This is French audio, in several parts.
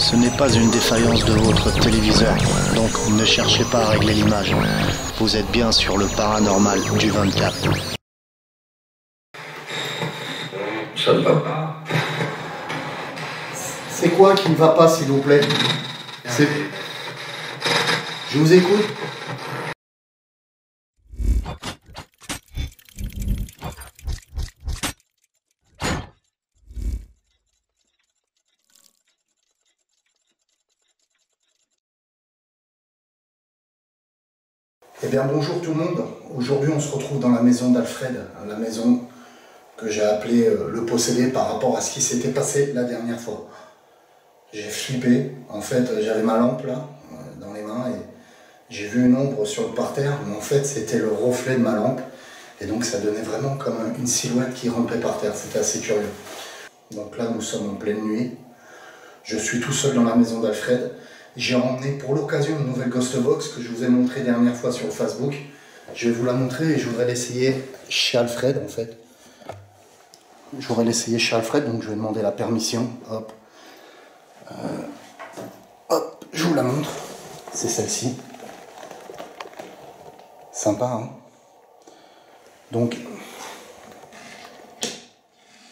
Ce n'est pas une défaillance de votre téléviseur, donc ne cherchez pas à régler l'image. Vous êtes bien sur le paranormal du 24. Ça ne va pas. C'est quoi qui ne va pas, s'il vous plaît? Je vous écoute. Eh bien bonjour tout le monde, aujourd'hui on se retrouve dans la maison d'Alfred, la maison que j'ai appelée le possédé par rapport à ce qui s'était passé la dernière fois. J'ai flippé, en fait j'avais ma lampe là, dans les mains et j'ai vu une ombre sur le parterre, mais en fait c'était le reflet de ma lampe et donc ça donnait vraiment comme une silhouette qui rampait par terre, c'était assez curieux. Donc là nous sommes en pleine nuit, je suis tout seul dans la maison d'Alfred. J'ai emmené pour l'occasion une nouvelle Ghost Box que je vous ai montré dernière fois sur Facebook. Je vais vous la montrer et je voudrais l'essayer chez Alfred en fait. Je voudrais l'essayer chez Alfred, donc je vais demander la permission. Hop. Hop, je vous la montre. C'est celle-ci. Sympa, hein? Donc,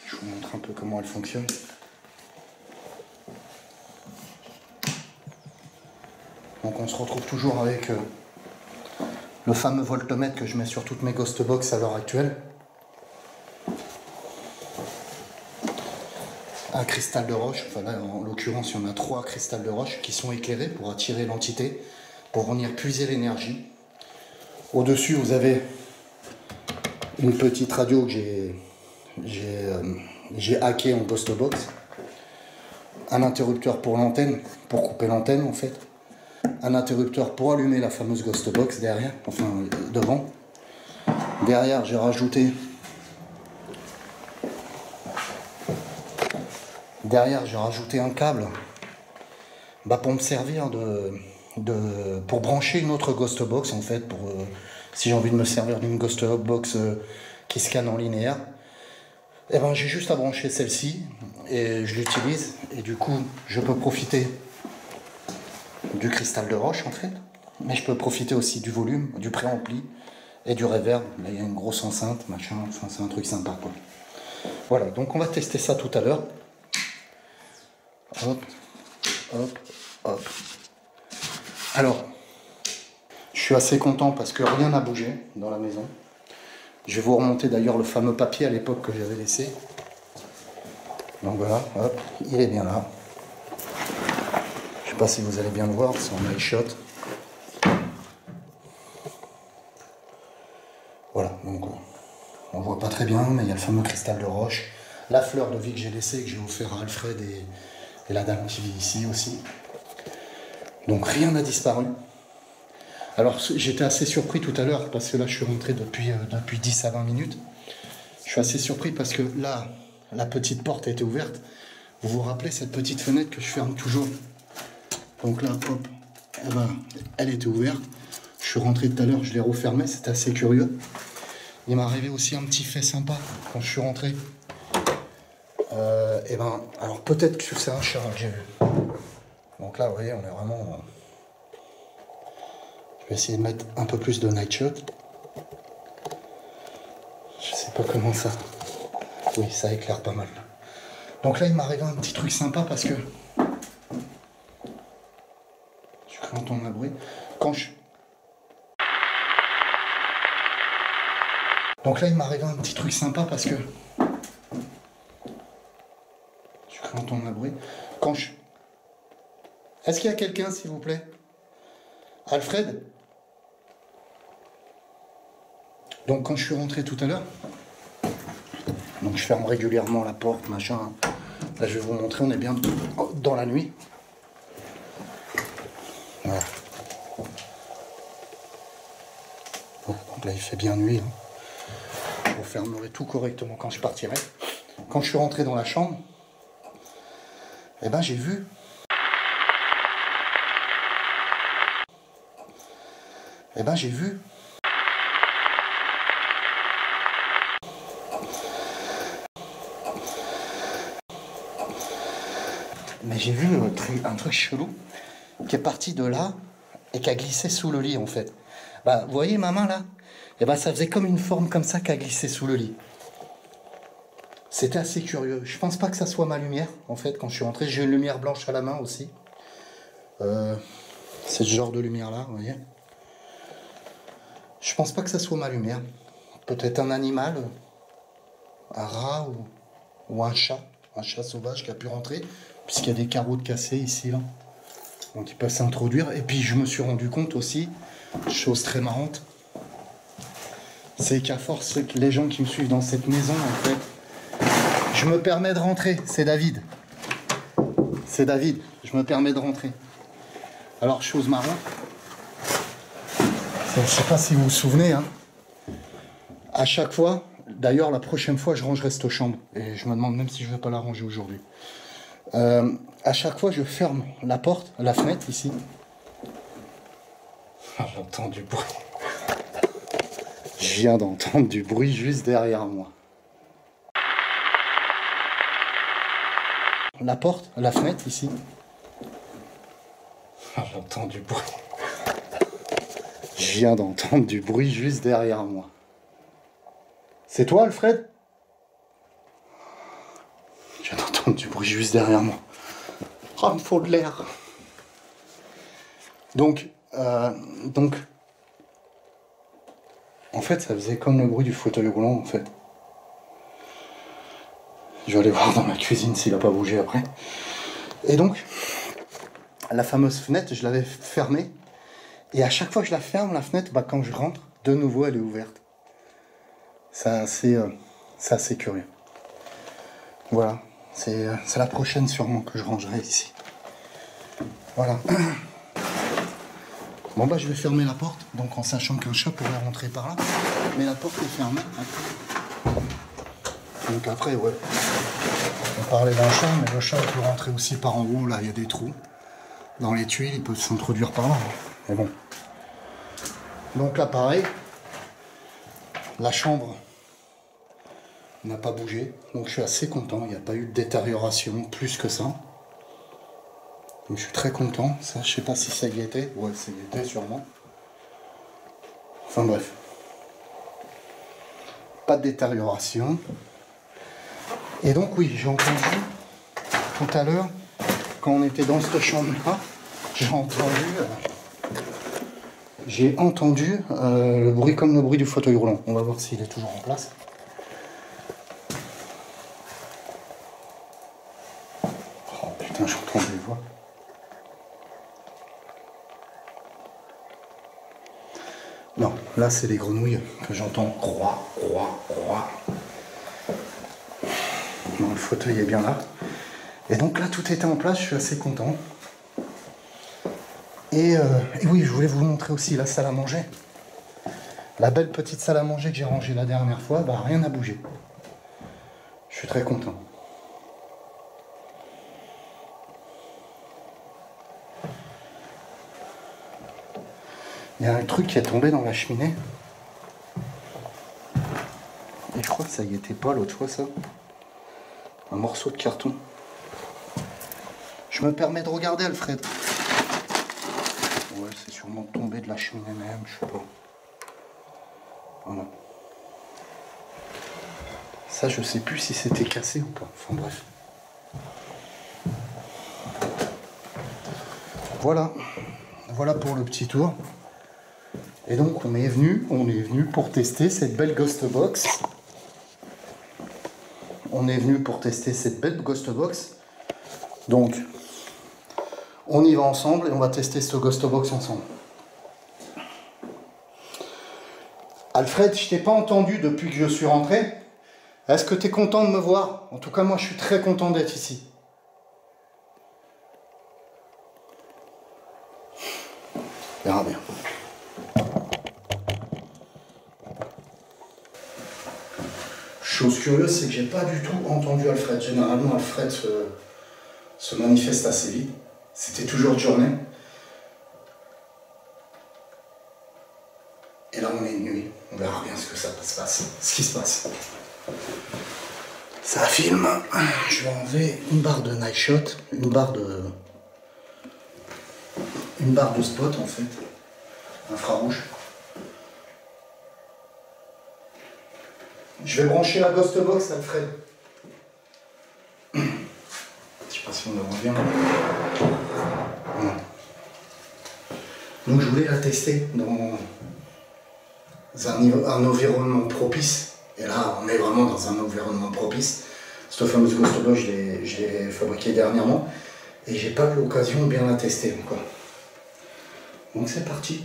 je vous montre un peu comment elle fonctionne. Donc on se retrouve toujours avec le fameux voltomètre que je mets sur toutes mes Ghost Box à l'heure actuelle. Un cristal de roche, enfin là en l'occurrence il y en a 3 cristals de roche qui sont éclairés pour attirer l'entité, pour venir puiser l'énergie. Au-dessus vous avez une petite radio que j'ai hacké en Ghost Box. Un interrupteur pour l'antenne, pour couper l'antenne en fait. Un interrupteur pour allumer la fameuse Ghost Box derrière, enfin devant. Derrière, j'ai rajouté un câble pour me servir pour brancher une autre Ghost Box en fait, pour si j'ai envie de me servir d'une Ghost Box qui scanne en linéaire. Et ben j'ai juste à brancher celle-ci et je l'utilise et du coup je peux profiter du cristal de roche en fait, mais je peux profiter aussi du volume, du préampli et du reverb. Là il y a une grosse enceinte, machin, enfin c'est un truc sympa quoi. Voilà, donc on va tester ça tout à l'heure. Hop, hop, hop. Alors, je suis assez content parce que rien n'a bougé dans la maison. Je vais vous remonter d'ailleurs le fameux papier à l'époque que j'avais laissé. Donc voilà, hop, il est bien là. Je sais pas si vous allez bien le voir, c'est en night shot. Voilà, donc on voit pas très bien, mais il y a le fameux cristal de roche. La fleur de vie que j'ai laissée, que j'ai offert à Alfred et la dame qui vit ici aussi. Donc rien n'a disparu. Alors j'étais assez surpris tout à l'heure, parce que là je suis rentré depuis 10 à 20 minutes. Je suis assez surpris parce que là, la petite porte a été ouverte. Vous vous rappelez cette petite fenêtre que je ferme toujours? Donc là, hop, elle était ouverte. Je suis rentré tout à l'heure, je l'ai refermée, c'était assez curieux. Il m'est arrivé aussi un petit fait sympa quand je suis rentré. Alors peut-être que c'est un chat que j'ai vu. Donc là, vous voyez, on est vraiment... Je vais essayer de mettre un peu plus de night shot. Je sais pas comment ça... Oui, ça éclaire pas mal. Donc là, il m'est arrivé un petit truc sympa parce que... Je entends un bruit. Donc là, il m'est arrivé un petit truc sympa parce que... Je entends un bruit. Est-ce qu'il y a quelqu'un, s'il vous plaît? Alfred? Donc quand je suis rentré tout à l'heure, donc je ferme régulièrement la porte, machin. Là, je vais vous montrer, on est bien dans la nuit. Voilà. Bon, donc là, il fait bien nuit. Hein. Je refermerai tout correctement quand je partirai. Quand je suis rentré dans la chambre, eh ben j'ai vu... Mais j'ai vu un truc chelou qui est parti de là et qui a glissé sous le lit en fait. Bah, vous voyez ma main là? Et bah ça faisait comme une forme comme ça qui a glissé sous le lit. C'était assez curieux. Je pense pas que ça soit ma lumière en fait quand je suis rentré. J'ai une lumière blanche à la main aussi. C'est ce genre de lumière là, vous voyez. Je pense pas que ça soit ma lumière. Peut-être un animal, un rat ou un chat sauvage qui a pu rentrer, puisqu'il y a des carreaux de cassés ici là. Donc ils peuvent s'introduire. Et puis je me suis rendu compte aussi, chose très marrante, c'est qu'à force que les gens qui me suivent dans cette maison, en fait, je me permets de rentrer. C'est David. C'est David. Je me permets de rentrer. Alors, chose marrante. Je ne sais pas si vous vous souvenez. Hein, à chaque fois, d'ailleurs, la prochaine fois, je rangerai cette chambre. Et je me demande même si je ne vais pas la ranger aujourd'hui. À chaque fois, je ferme la porte, la fenêtre ici. Ah, j'entends du bruit. Je viens d'entendre du bruit juste derrière moi. La porte, la fenêtre ici. Ah, j'entends du bruit. Je viens d'entendre du bruit juste derrière moi. C'est toi, Alfred? Je viens d'entendre du bruit juste derrière moi. Oh, il me faut de l'air. Donc, en fait, ça faisait comme le bruit du fauteuil roulant, en fait. Je vais aller voir dans la cuisine s'il n'a pas bougé après. Et donc, la fameuse fenêtre, je l'avais fermée. Et à chaque fois que je la ferme, la fenêtre, bah, quand je rentre, de nouveau, elle est ouverte. C'est assez curieux. Voilà. C'est la prochaine sûrement que je rangerai ici. Voilà. Bon bah je vais fermer la porte, donc en sachant qu'un chat pourrait rentrer par là. Mais la porte est fermée. Donc après, ouais. On parlait d'un chat, mais le chat peut rentrer aussi par en haut. Là, il y a des trous. Dans les tuiles, il peut s'introduire par là. Mais bon. Donc là, pareil. La chambre n'a pas bougé. Donc je suis assez content. Il n'y a pas eu de détérioration plus que ça. Donc je suis très content. Ça, je sais pas si ça y était. Ouais, ça y était sûrement. Enfin bref. Pas de détérioration. Et donc oui, j'ai entendu tout à l'heure, quand on était dans cette chambre-là, j'ai entendu le bruit comme le bruit du fauteuil roulant. On va voir s'il est toujours en place. Oh putain, j'entends des voix. Non, là c'est les grenouilles que j'entends. Croix, croix, croix. Non, le fauteuil est bien là. Et donc là, tout était en place, je suis assez content. Et oui, je voulais vous montrer aussi la salle à manger. La belle petite salle à manger que j'ai rangée la dernière fois, bah rien n'a bougé. Je suis très content. Il y a un truc qui est tombé dans la cheminée. Et je crois que ça y était pas l'autre fois, ça. Un morceau de carton. Je me permets de regarder, Alfred. Ouais, c'est sûrement tombé de la cheminée même, je sais pas. Voilà. Ça, je sais plus si c'était cassé ou pas. Enfin bref. Voilà. Voilà pour le petit tour. Et donc on est venu pour tester cette belle Ghost Box. On est venu pour tester cette belle Ghost Box. Donc, on y va ensemble et on va tester ce Ghost Box ensemble. Alfred, je t'ai pas entendu depuis que je suis rentré. Est-ce que tu es content de me voir? En tout cas, moi, je suis très content d'être ici. On verra bien. Chose curieuse, c'est que j'ai pas du tout entendu Alfred. Généralement, Alfred se manifeste assez vite. C'était toujours de journée. Et là, on est de nuit. On verra bien ce qui se passe. Ça filme. Je vais enlever une barre de night shot, une barre de spot en fait, infrarouge. Je vais brancher la Ghost Box, Alfred. Je sais pas si on le revient. Voilà. Donc je voulais la tester dans un environnement propice. Et là, on est vraiment dans un environnement propice. Cette fameuse Ghost Box, je l'ai fabriquée dernièrement. Et j'ai pas eu l'occasion de bien la tester encore. Donc c'est parti.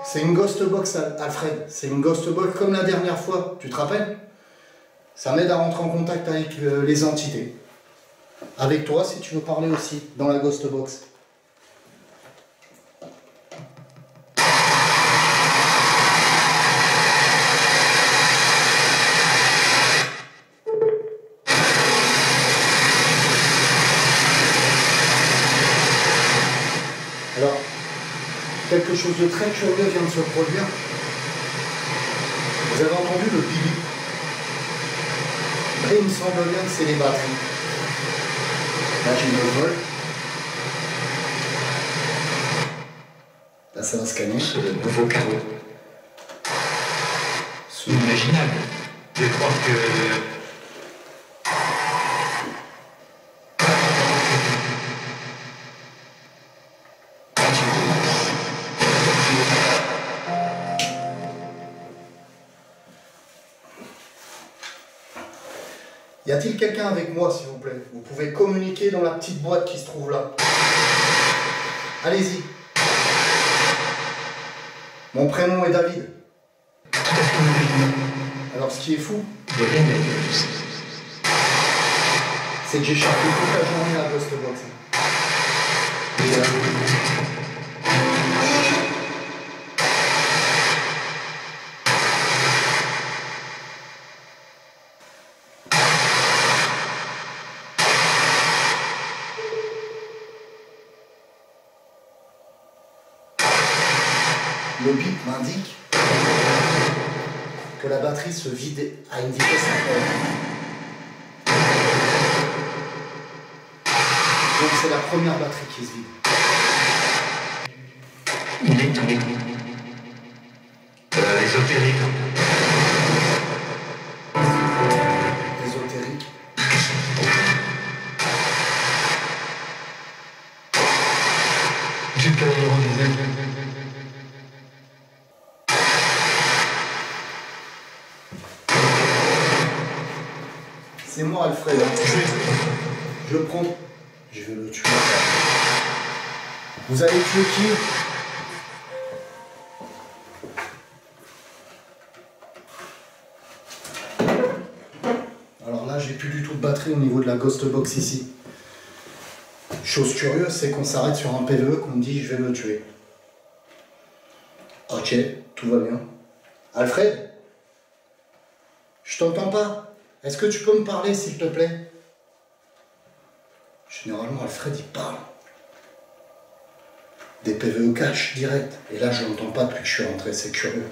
C'est une Ghost Box, Alfred. C'est une Ghost Box comme la dernière fois. Tu te rappelles? Ça m'aide à rentrer en contact avec les entités. Avec toi, si tu veux parler aussi, dans la Ghost Box. Alors, quelque chose de très curieux vient de se produire. Vous avez entendu le bip? Là, il me semble bien que c'est les batteries. Là, j'ai le vol. Là, ça va scanner. Ce nouveau carreau. C'est inimaginable. Je crois que... Y a-t-il quelqu'un avec moi, s'il vous plaît? Vous pouvez communiquer dans la petite boîte qui se trouve là. Allez-y. Mon prénom est David. Alors, ce qui est fou, c'est que j'ai cherché toute la journée à Ghost Box. Le bip m'indique que la batterie se vide à une vitesse incroyable. Donc c'est la première batterie qui se vide. Il est ésotérique. Ésotérique. Du C'est moi, Alfred. Je le prends. Je vais le tuer. Vous allez tuer qui? Alors là, j'ai plus du tout de batterie au niveau de la Ghost Box ici. Chose curieuse, c'est qu'on s'arrête sur un PVE qu'on me dit je vais le tuer. Ok, tout va bien. Alfred? Je t'entends pas. Est-ce que tu peux me parler, s'il te plaît? Généralement, Alfred, il parle. Des PVE cash direct. Et là, je ne l'entends pas depuis que je suis rentré, c'est curieux.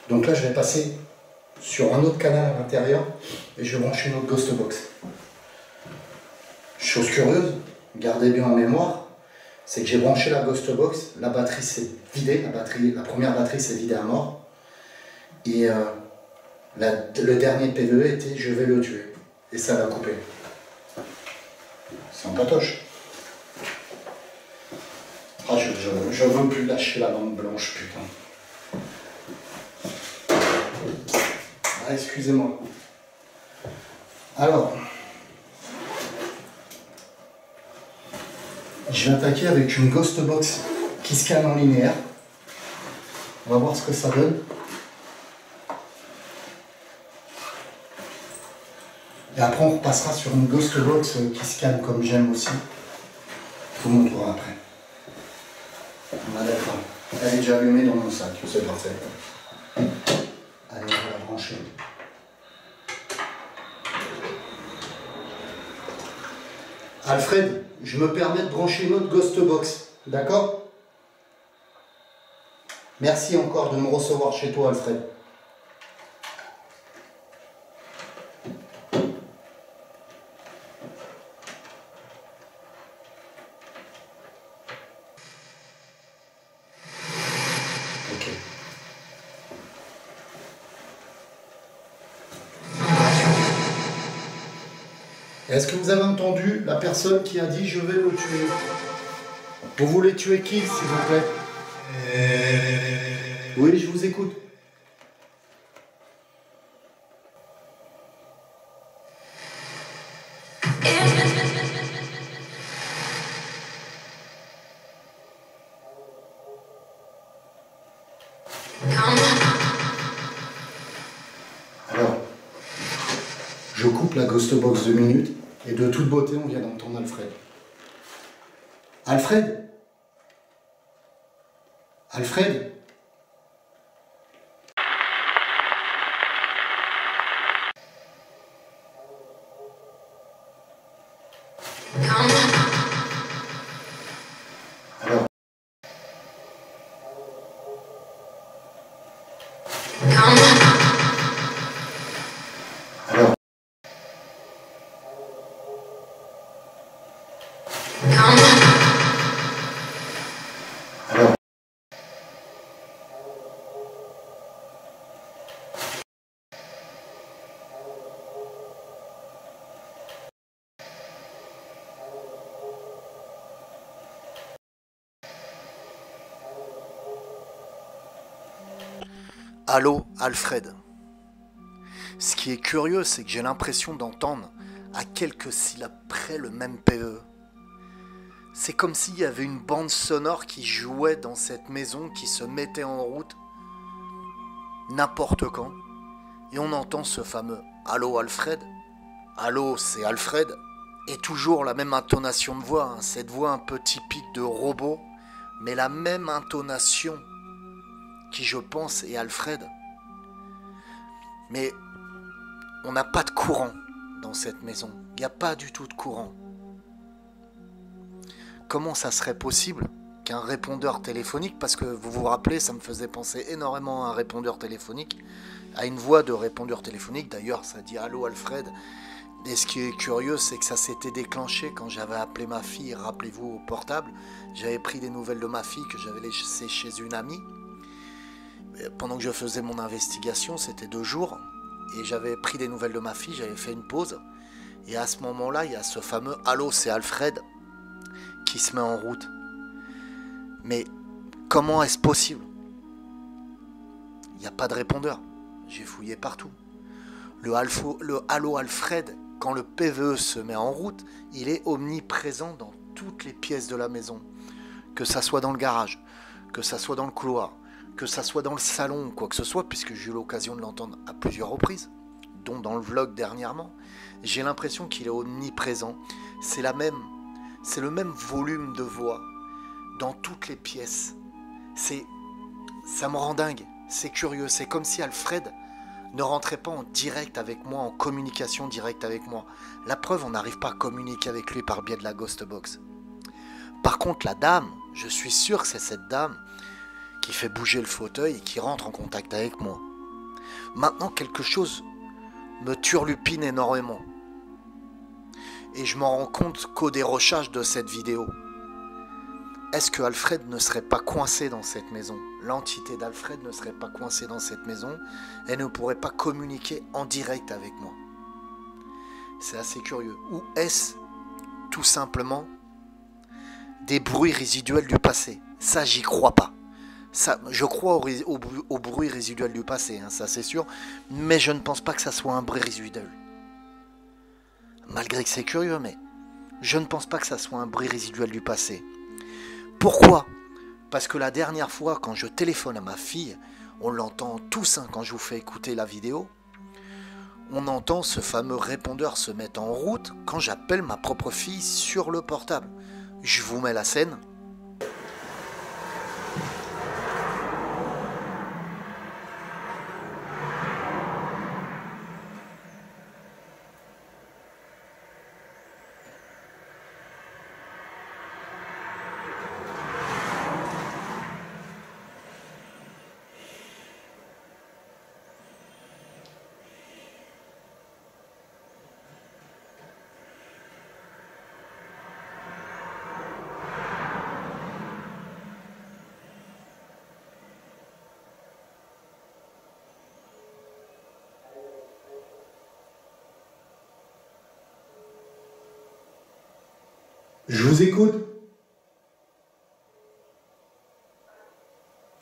Donc là, je vais passer sur un autre canal à l'intérieur et je vais brancher une autre Ghost Box. Chose curieuse, gardez bien en mémoire, c'est que j'ai branché la Ghost Box, la batterie s'est vidée, la première batterie s'est vidée à mort. Et le dernier PVE était je vais le tuer. Et ça l'a coupé. C'est un patoche. Ah, je veux plus lâcher la lampe blanche, putain. Ah, excusez-moi. Alors, je vais attaquer avec une Ghost Box qui scanne en linéaire. On va voir ce que ça donne. Et après, on repassera sur une Ghost Box qui scanne comme j'aime aussi. Je vous montrera après. On va d'accord. Elle est déjà allumée dans mon sac, c'est parfait. Allez, on va la brancher. Alfred, je me permets de brancher une autre Ghost Box, d'accord? Merci encore de me recevoir chez toi, Alfred. Ok. Est-ce que vous avez entendu la personne qui a dit « je vais le tuer » ? Vous voulez tuer qui, s'il vous plaît ? Oui, je vous écoute. Alors, je coupe la Ghost Box 2 minutes et de toute beauté, on vient d'entendre Alfred. Alfred ? Alfred ? Alors. Alors. Alors. Allô, Alfred. Ce qui est curieux, c'est que j'ai l'impression d'entendre à quelques syllabes près le même PE. C'est comme s'il y avait une bande sonore qui jouait dans cette maison, qui se mettait en route n'importe quand. Et on entend ce fameux « Allô, Alfred ?» Allô, c'est Alfred. Et toujours la même intonation de voix, cette voix un peu typique de robot, mais la même intonation qui, je pense, est Alfred. Mais on n'a pas de courant dans cette maison. Il n'y a pas du tout de courant. Comment ça serait possible qu'un répondeur téléphonique, parce que vous vous rappelez, ça me faisait penser énormément à un répondeur téléphonique, à une voix de répondeur téléphonique, d'ailleurs ça dit « Allô Alfred ». Et ce qui est curieux, c'est que ça s'était déclenché quand j'avais appelé ma fille, rappelez-vous, au portable. J'avais pris des nouvelles de ma fille que j'avais laissée chez une amie. Pendant que je faisais mon investigation, c'était 2 jours, et j'avais pris des nouvelles de ma fille, j'avais fait une pause, et à ce moment-là, il y a ce fameux « Allô, c'est Alfred » qui se met en route. Mais comment est-ce possible ? Il n'y a pas de répondeur. J'ai fouillé partout. Le Allô Alfred, quand le PVE se met en route, il est omniprésent dans toutes les pièces de la maison. Que ça soit dans le garage, que ça soit dans le couloir, que ça soit dans le salon ou quoi que ce soit, puisque j'ai eu l'occasion de l'entendre à plusieurs reprises, dont dans le vlog dernièrement. J'ai l'impression qu'il est omniprésent. C'est le même volume de voix dans toutes les pièces. Ça me rend dingue. C'est curieux. C'est comme si Alfred ne rentrait pas en direct avec moi, en communication directe avec moi. La preuve, on n'arrive pas à communiquer avec lui par biais de la Ghost Box. Par contre, la dame, je suis sûr que c'est cette dame qui fait bouger le fauteuil et qui rentre en contact avec moi. Maintenant, quelque chose me turlupine énormément. Et je m'en rends compte qu'au dérochage de cette vidéo. Est-ce que Alfred ne serait pas coincé dans cette maison ? L'entité d'Alfred ne serait pas coincée dans cette maison et ne pourrait pas communiquer en direct avec moi. C'est assez curieux. Ou est-ce tout simplement des bruits résiduels du passé ? Ça, j'y crois pas. Ça, je crois au bruit résiduel du passé, hein, ça c'est sûr, mais je ne pense pas que ça soit un bruit résiduel. Malgré que c'est curieux, mais je ne pense pas que ça soit un bruit résiduel du passé. Pourquoi ? Parce que la dernière fois, quand je téléphone à ma fille, on l'entend tous, hein, quand je vous fais écouter la vidéo, on entend ce fameux répondeur se mettre en route quand j'appelle ma propre fille sur le portable. Je vous mets la scène. Je vous écoute.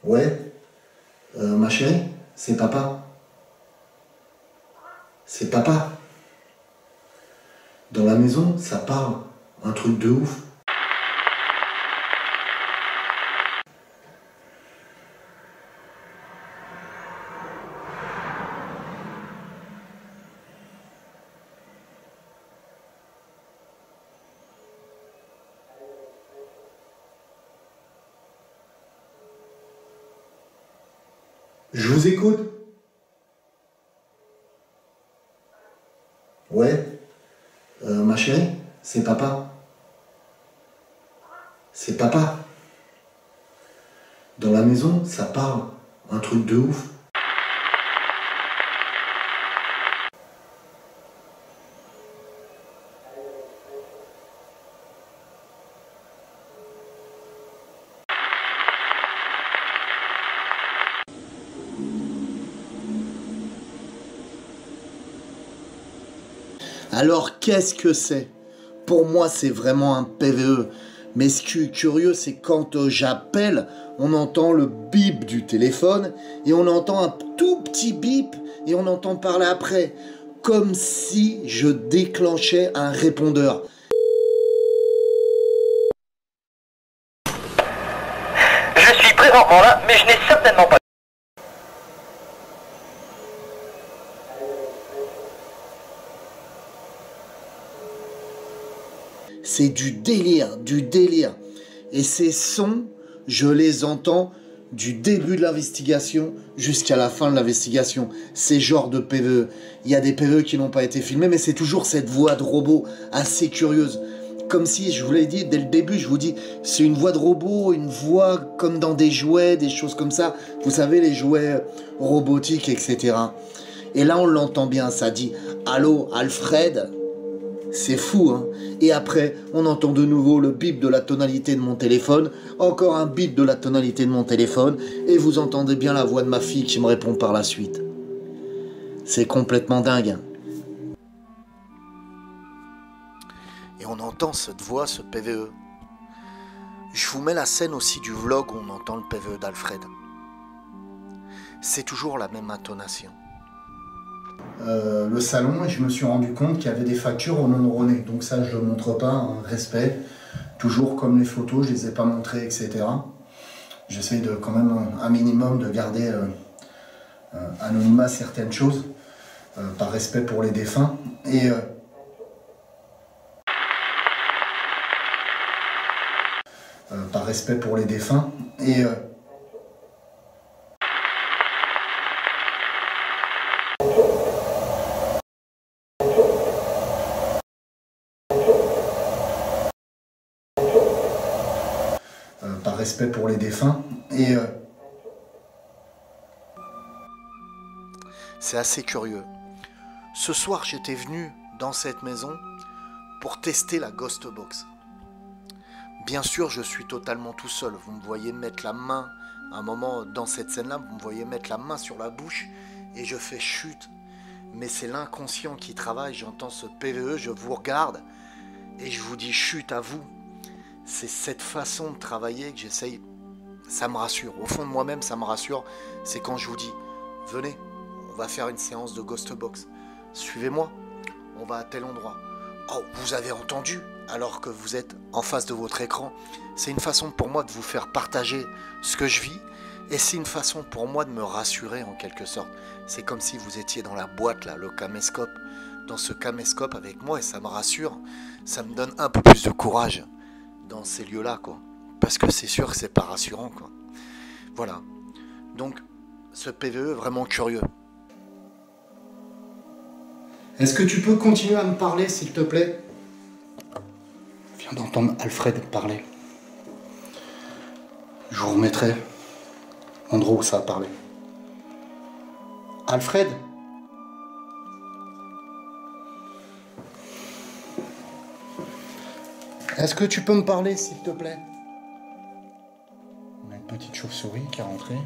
Ouais. Ma chérie, c'est papa. C'est papa. Dans la maison, ça parle. Un truc de ouf. Je vous écoute. Ouais. Ma chérie, c'est papa. C'est papa. Dans la maison, ça parle. Un truc de ouf. Alors qu'est-ce que c'est? Pour moi, c'est vraiment un PVE. Mais ce qui est curieux, c'est quand j'appelle, on entend le bip du téléphone et on entend un tout petit bip et on entend parler après. Comme si je déclenchais un répondeur. Je suis présentement là, mais je n'ai certainement pas... C'est du délire, du délire. Et ces sons, je les entends du début de l'investigation jusqu'à la fin de l'investigation. Ces genres de PVE. Il y a des PVE qui n'ont pas été filmés, mais c'est toujours cette voix de robot assez curieuse. Comme si, je vous l'ai dit dès le début, je vous dis, c'est une voix de robot, une voix comme dans des jouets, des choses comme ça. Vous savez, les jouets robotiques, etc. Et là, on l'entend bien, ça dit « Allô, Alfred ?» C'est fou, hein. Et après, on entend de nouveau le bip de la tonalité de mon téléphone, encore un bip de la tonalité de mon téléphone, et vous entendez bien la voix de ma fille qui me répond par la suite. C'est complètement dingue. Et on entend cette voix, ce PVE. Je vous mets la scène aussi du vlog où on entend le PVE d'Alfred. C'est toujours la même intonation. Le salon, et je me suis rendu compte qu'il y avait des factures au non-neuroné. Donc ça, je ne le montre pas, un respect. Toujours comme les photos, je ne les ai pas montrées, etc. J'essaye de quand même un minimum de garder anonymat certaines choses, par respect pour les défunts. Et par respect pour les défunts. Et par respect pour les défunts. Et c'est assez curieux. Ce soir, j'étais venu dans cette maison pour tester la Ghost Box. Bien sûr, je suis totalement tout seul. Vous me voyez mettre la main, à un moment dans cette scène-là, vous me voyez mettre la main sur la bouche et je fais chute. Mais c'est l'inconscient qui travaille. J'entends ce PVE, je vous regarde et je vous dis chute à vous. C'est cette façon de travailler que j'essaye. Ça me rassure. Au fond de moi-même, ça me rassure. C'est quand je vous dis, venez, on va faire une séance de Ghost Box. Suivez-moi, on va à tel endroit. Oh, vous avez entendu, alors que vous êtes en face de votre écran. C'est une façon pour moi de vous faire partager ce que je vis. Et c'est une façon pour moi de me rassurer en quelque sorte. C'est comme si vous étiez dans la boîte, là, le caméscope. Dans ce caméscope avec moi et ça me rassure. Ça me donne un peu plus de courage dans ces lieux-là, quoi. Parce que c'est sûr que c'est pas rassurant, quoi. Voilà. Donc, ce PVE est vraiment curieux. est-ce que tu peux continuer à me parler, s'il te plaît? Je viens d'entendre Alfred parler. Je vous remettrai l'endroit où ça a parlé. Alfred? Est-ce que tu peux me parler, s'il te plaît? On a une petite chauve-souris qui est rentrée.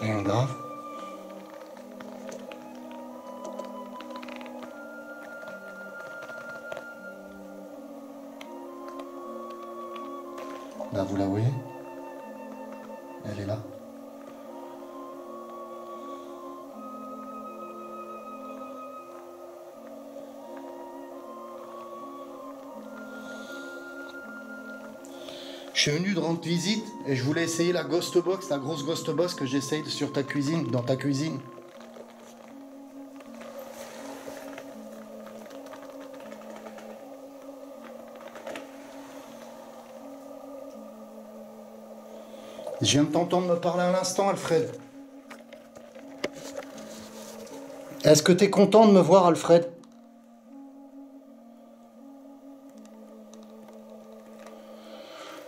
Rien de grave. Là, vous la voyez? Elle est là. Je suis venu de rendre visite et je voulais essayer la Ghost Box, la grosse Ghost Box que j'essaye sur ta cuisine, dans ta cuisine. Je viens de t'entendre me parler à l'instant, Alfred. Est-ce que tu es content de me voir, Alfred?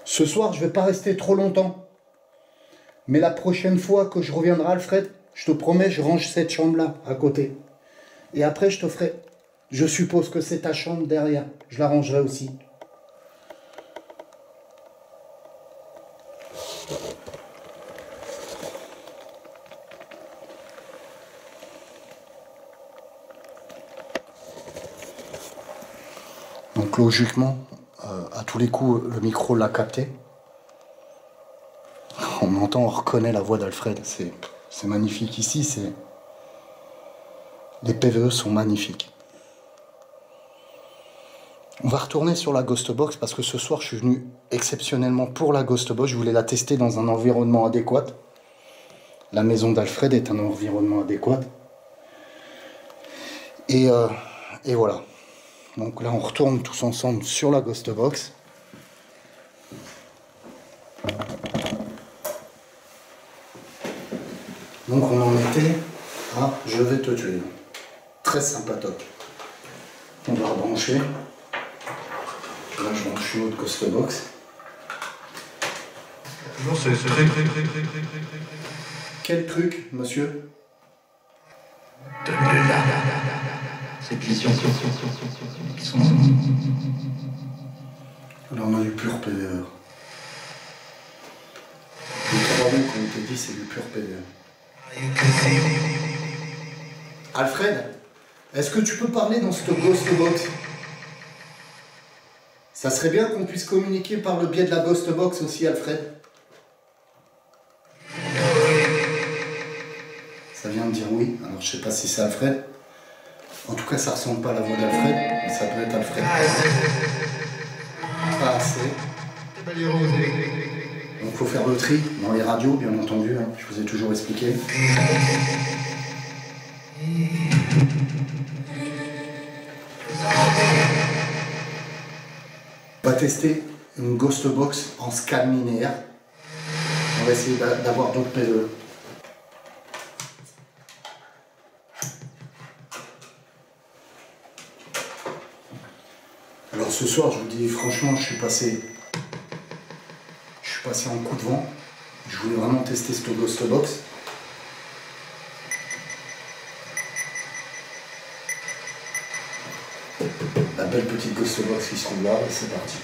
Ce soir, je vais pas rester trop longtemps. Mais la prochaine fois que je reviendrai, Alfred, je te promets, je range cette chambre-là, à côté. Et après, je te ferai... Je suppose que c'est ta chambre derrière. Je la rangerai aussi. Donc logiquement, à tous les coups, le micro l'a capté. On entend, on reconnaît la voix d'Alfred. C'est magnifique ici. Les PVE sont magnifiques. On va retourner sur la Ghost Box parce que ce soir, je suis venu exceptionnellement pour la Ghost Box. Je voulais la tester dans un environnement adéquat. La maison d'Alfred est un environnement adéquat. Et voilà. Donc là, on retourne tous ensemble sur la Ghost Box. Donc on en était à « Je vais te tuer ». Très sympatoque. On va rebrancher. Là, je branche une autre Ghost Box. Non, c'est très. Quel truc, monsieur? Cette vision. Là, on a du pur PVE. Les 3 mots qu'on te dit, c'est du pur PVE. Alfred, est-ce que tu peux parler dans cette Ghost Box? Ça serait bien qu'on puisse communiquer par le biais de la Ghost Box aussi, Alfred. Ça vient de dire oui, alors je sais pas si c'est Alfred. En tout cas, ça ressemble pas à la voix d'Alfred, mais ça peut être Alfred. Pas assez. Donc il faut faire le tri dans les radios, bien entendu, hein, je vous ai toujours expliqué. On va tester une Ghost Box en scan linéaire. On va essayer d'avoir d'autres PVE. Alors ce soir, je vous dis franchement, je suis passé en coup de vent. Je voulais vraiment tester cette Ghost Box. La belle petite Ghost Box qui se trouve là, et c'est parti.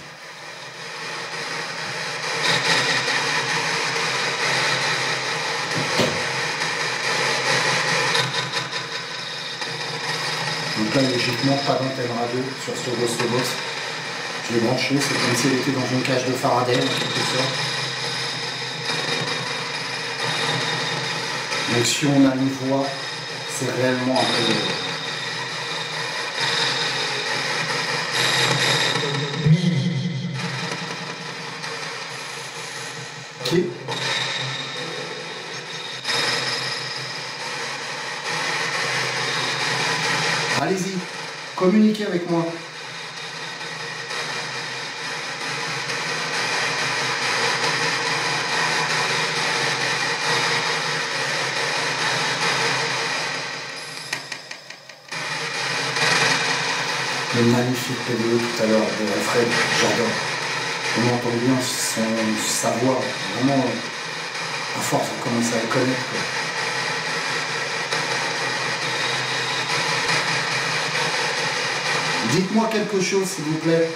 Donc là, logiquement, pas d'antenne radio sur cette Ghost Box. Je l'ai branché, c'est comme si elle était dans une cage de Faraday, en quelque sorte. Donc si on a une voix, c'est réellement un peu... Ok. Allez-y, communiquez avec moi. Le magnifique PVE tout à l'heure de Alfred, j'adore. On entend bien sa voix, vraiment, à force, on commence à le connaître, quoi. Dites-moi quelque chose, s'il vous plaît.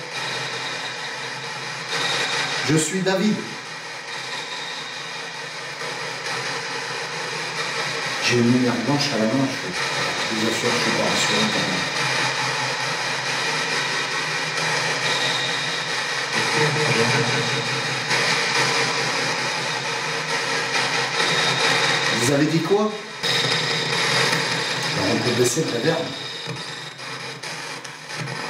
Je suis David. J'ai une lumière blanche à la main, je vous assure, je suis pas rassuré quand même. Vous avez dit quoi? Alors, on peut baisser le reverb.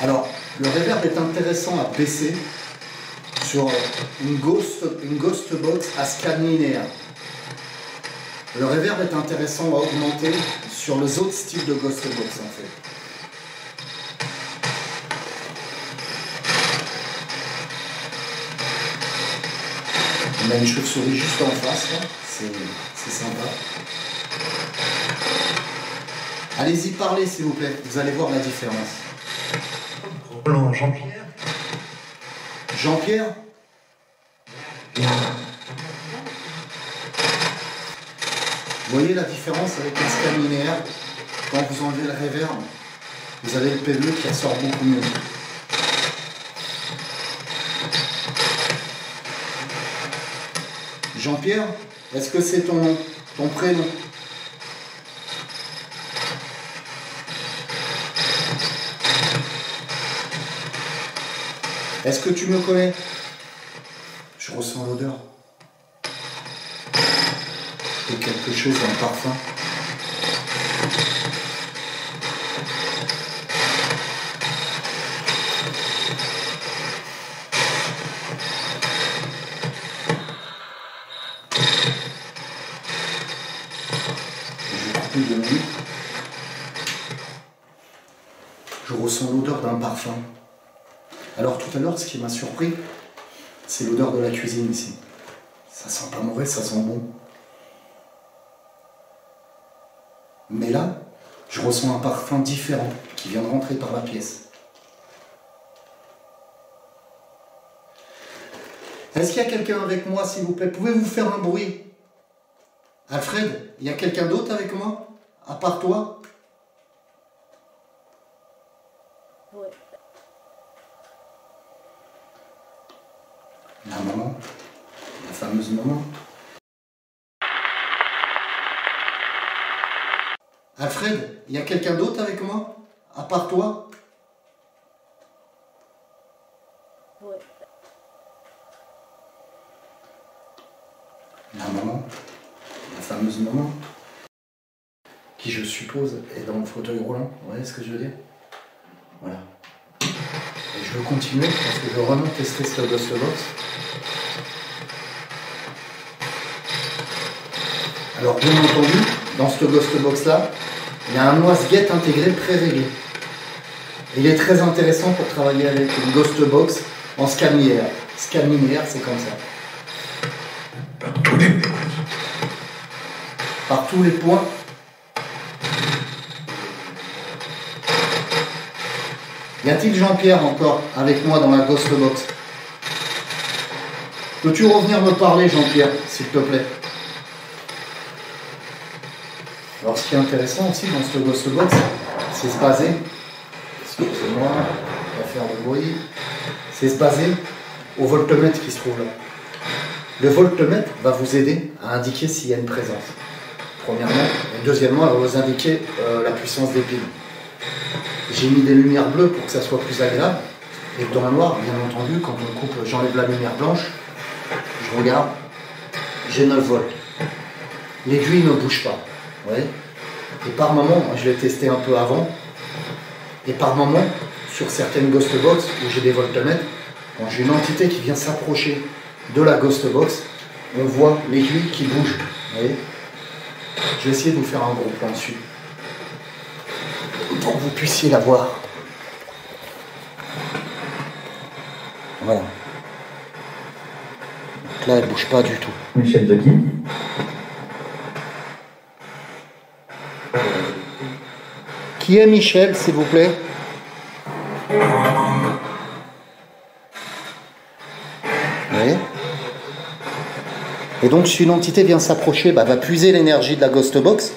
Alors, le reverb est intéressant à baisser sur une ghost box à scan linéaire. Le reverb est intéressant à augmenter sur les autres styles de ghost box en fait. On a une chauve-souris juste en face, c'est sympa. Allez-y, parlez s'il vous plaît, vous allez voir la différence. Roland, Jean-Pierre. Jean-Pierre? Vous voyez la différence avec un scan linéaire? Quand vous enlevez le reverb, vous avez le PE qui ressort beaucoup mieux. Jean-Pierre, est-ce que c'est ton nom, ton prénom? Est-ce que tu me connais? Je ressens l'odeur de quelque chose, un parfum. Je ressens l'odeur d'un parfum. Alors tout à l'heure, ce qui m'a surpris, c'est l'odeur de la cuisine ici. Ça sent pas mauvais, ça sent bon. Mais là, je ressens un parfum différent qui vient de rentrer par la pièce. Est-ce qu'il y a quelqu'un avec moi, s'il vous plaît? Pouvez-vous faire un bruit? Alfred, il y a quelqu'un d'autre avec moi? À part toi? Ouais. La maman, la fameuse maman. Alfred, il y a quelqu'un d'autre avec moi? À part toi? Ouais. La maman, la fameuse maman, qui je suppose est dans le fauteuil roulant. Vous voyez ce que je veux dire? Voilà. Et je veux continuer parce que je veux vraiment tester ce Ghost Box. Alors bien entendu, dans ce Ghost Box là, il y a un noise gate intégré pré-réglé. Il est très intéressant pour travailler avec une Ghost Box en scan linéaire. Scan linéaire, c'est comme ça. Par tous les points. Par tous les points. Y a-t-il Jean-Pierre encore avec moi dans la Ghost Box? Peux-tu revenir me parler, Jean-Pierre, s'il te plaît? Alors, ce qui est intéressant aussi dans ce Ghost Box, c'est se baser, excusez-moi, on va faire le bruit, c'est se baser au voltmètre qui se trouve là. Le voltmètre va vous aider à indiquer s'il y a une présence. Premièrement, et deuxièmement, elle va vous indiquer la puissance des piles. J'ai mis des lumières bleues pour que ça soit plus agréable. Et dans le noir, bien entendu, quand on coupe, j'enlève la lumière blanche, je regarde, j'ai 9 volts. L'aiguille ne bouge pas. Ouais. Et par moment, je l'ai testé un peu avant, et par moment, sur certaines Ghost Box où j'ai des voltmètres, quand j'ai une entité qui vient s'approcher de la Ghost Box, on voit l'aiguille qui bouge. Vous voyez? Je vais essayer de vous faire un gros plan dessus, pour que vous puissiez la voir. Voilà. Donc là, elle ne bouge pas du tout. Michel de qui? Qui est Michel, s'il vous plaît? Oui. Et donc, si une entité vient s'approcher, va puiser l'énergie de la Ghost Box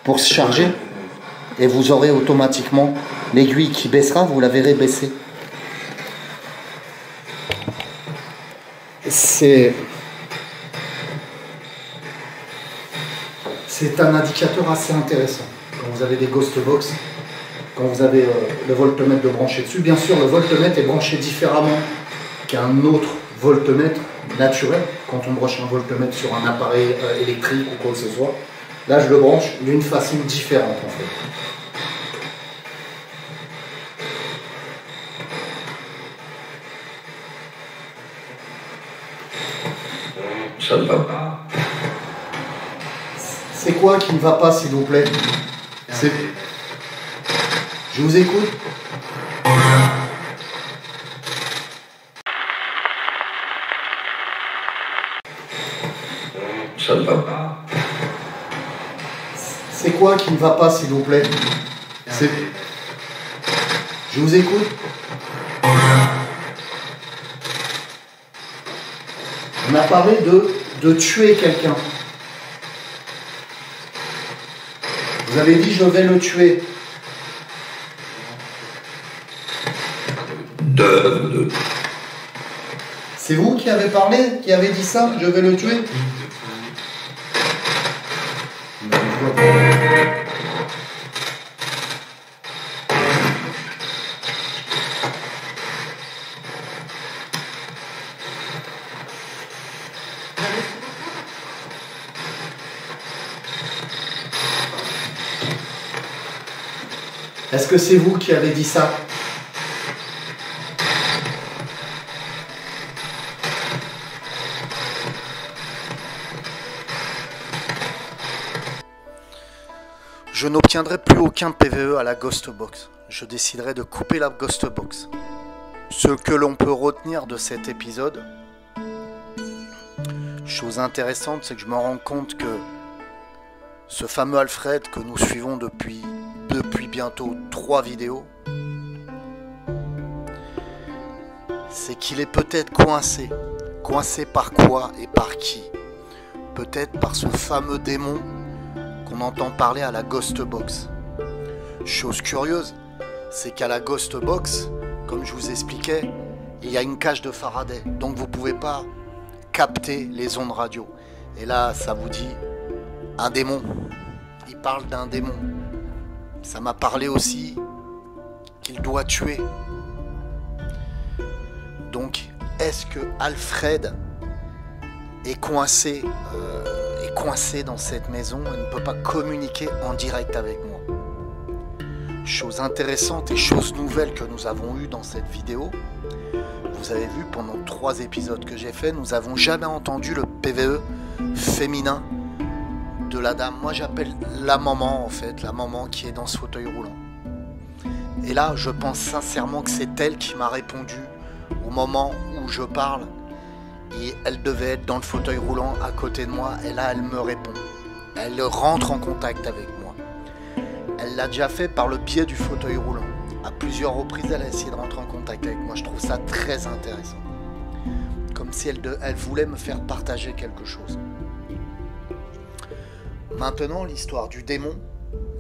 pour se charger. Et vous aurez automatiquement l'aiguille qui baissera, vous la verrez baisser. C'est un indicateur assez intéressant. Quand vous avez des Ghost Box, quand vous avez le voltmètre de brancher dessus, bien sûr le voltmètre est branché différemment qu'un autre voltmètre naturel quand on branche un voltmètre sur un appareil électrique ou quoi que ce soit. Là, je le branche d'une façon différente en fait. Ça ne va pas. C'est quoi qui ne va pas, s'il vous plaît? Je vous écoute. Ça ne va pas. C'est quoi qui ne va pas, s'il vous plaît? Je vous écoute. On a parlé de tuer quelqu'un. Vous avez dit je vais le tuer. C'est vous qui avez parlé, qui avez dit ça, je vais le tuer? Est-ce que c'est vous qui avez dit ça? Je n'obtiendrai plus aucun PVE à la Ghost Box. Je déciderai de couper la Ghost Box. Ce que l'on peut retenir de cet épisode, chose intéressante, c'est que je me rends compte que ce fameux Alfred que nous suivons depuis bientôt 3 vidéos, c'est qu'il est peut-être coincé. Coincé par quoi et par qui? Peut-être par ce fameux démon qu'on entend parler à la Ghost Box. Chose curieuse, c'est qu'à la Ghost Box, comme je vous expliquais, il y a une cage de Faraday, donc vous ne pouvez pas capter les ondes radio. Et là, ça vous dit un démon. Il parle d'un démon. Ça m'a parlé aussi qu'il doit tuer. Donc, est-ce que Alfred est coincé dans cette maison et ne peut pas communiquer en direct avec moi? Chose intéressante et chose nouvelle que nous avons eue dans cette vidéo. Vous avez vu, pendant 3 épisodes que j'ai fait, nous n'avons jamais entendu le PVE féminin de la dame. Moi j'appelle la maman en fait, la maman qui est dans ce fauteuil roulant. Et là je pense sincèrement que c'est elle qui m'a répondu au moment où je parle. Et elle devait être dans le fauteuil roulant à côté de moi. Et là elle me répond. Elle rentre en contact avec moi. Elle l'a déjà fait par le biais du fauteuil roulant. À plusieurs reprises elle a essayé de rentrer en contact avec moi. Je trouve ça très intéressant. Comme si elle voulait me faire partager quelque chose. Maintenant, l'histoire du démon,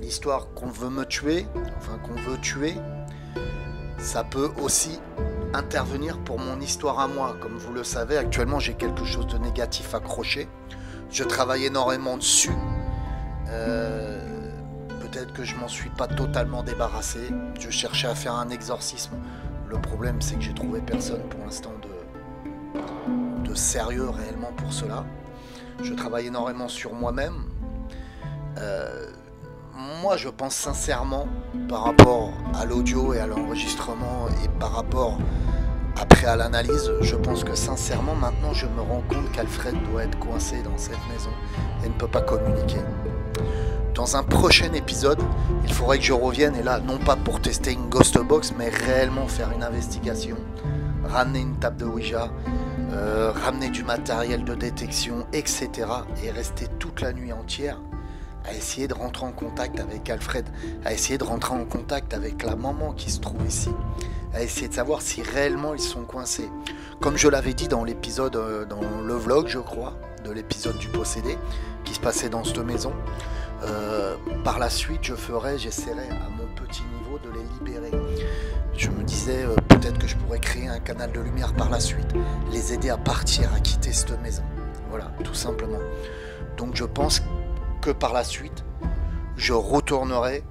l'histoire qu'on veut me tuer, enfin qu'on veut tuer, ça peut aussi intervenir pour mon histoire à moi. Comme vous le savez, actuellement j'ai quelque chose de négatif accroché. Je travaille énormément dessus. Peut-être que je m'en suis pas totalement débarrassé. Je cherchais à faire un exorcisme. Le problème, c'est que j'ai trouvé personne pour l'instant de sérieux réellement pour cela. Je travaille énormément sur moi-même. Moi je pense sincèrement, par rapport à l'audio et à l'enregistrement et par rapport après à l'analyse, je pense que sincèrement maintenant je me rends compte qu'Alfred doit être coincé dans cette maison et ne peut pas communiquer. Dans un prochain épisode, il faudrait que je revienne, et là non pas pour tester une Ghost Box, mais réellement faire une investigation, ramener une table de Ouija, ramener du matériel de détection, etc. et rester toute la nuit entière à essayer de rentrer en contact avec Alfred, à essayer de rentrer en contact avec la maman qui se trouve ici, à essayer de savoir si réellement ils sont coincés. Comme je l'avais dit dans l'épisode, dans le vlog je crois, de l'épisode du possédé, qui se passait dans cette maison, par la suite j'essaierai à mon petit niveau de les libérer. Je me disais peut-être que je pourrais créer un canal de lumière par la suite, les aider à partir, à quitter cette maison. Voilà, tout simplement. Donc je pense que par la suite, je retournerai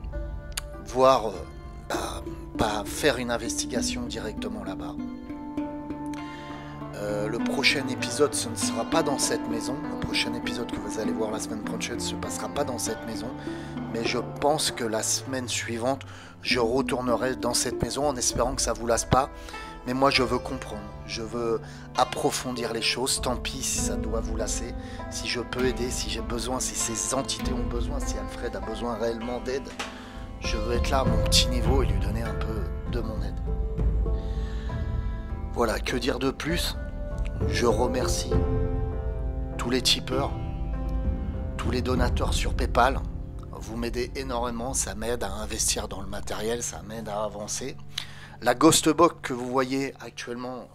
voir, faire une investigation directement là-bas. Le prochain épisode, ce ne sera pas dans cette maison. Le prochain épisode que vous allez voir la semaine prochaine ne se passera pas dans cette maison. Mais je pense que la semaine suivante, je retournerai dans cette maison en espérant que ça ne vous lasse pas. Mais moi, je veux comprendre. Je veux approfondir les choses. Tant pis si ça doit vous lasser. Si je peux aider, si j'ai besoin, si ces entités ont besoin, si Alfred a besoin réellement d'aide, je veux être là à mon petit niveau et lui donner un peu de mon aide. Voilà, que dire de plus ? Je remercie tous les tipeurs, tous les donateurs sur PayPal. Vous m'aidez énormément, ça m'aide à investir dans le matériel, ça m'aide à avancer. La Ghost Box que vous voyez actuellement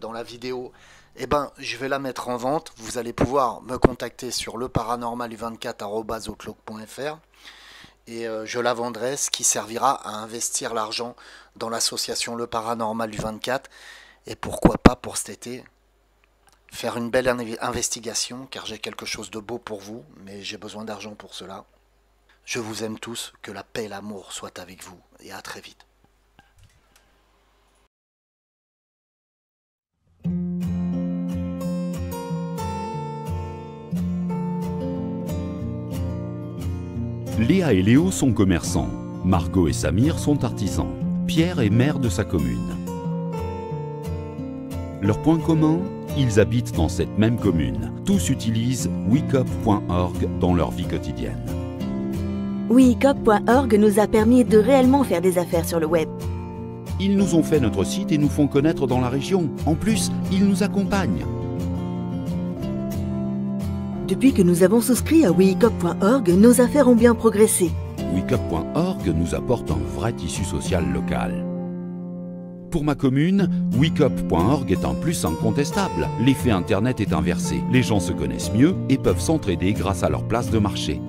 dans la vidéo, eh ben, je vais la mettre en vente. Vous allez pouvoir me contacter sur leparanormalu24@outlook.fr et je la vendrai, ce qui servira à investir l'argent dans l'association Le Paranormal du 24. Et pourquoi pas pour cet été faire une belle investigation, car j'ai quelque chose de beau pour vous, mais j'ai besoin d'argent pour cela. Je vous aime tous, que la paix et l'amour soient avec vous, et à très vite. Léa et Léo sont commerçants. Margot et Samir sont artisans. Pierre est maire de sa commune. Leur point commun, ils habitent dans cette même commune. Tous utilisent wekup.org dans leur vie quotidienne. wekup.org nous a permis de réellement faire des affaires sur le web. Ils nous ont fait notre site et nous font connaître dans la région. En plus, ils nous accompagnent. Depuis que nous avons souscrit à wekup.org, nos affaires ont bien progressé. wekup.org nous apporte un vrai tissu social local. Pour ma commune, wekup.org est un plus incontestable. L'effet Internet est inversé. Les gens se connaissent mieux et peuvent s'entraider grâce à leur place de marché.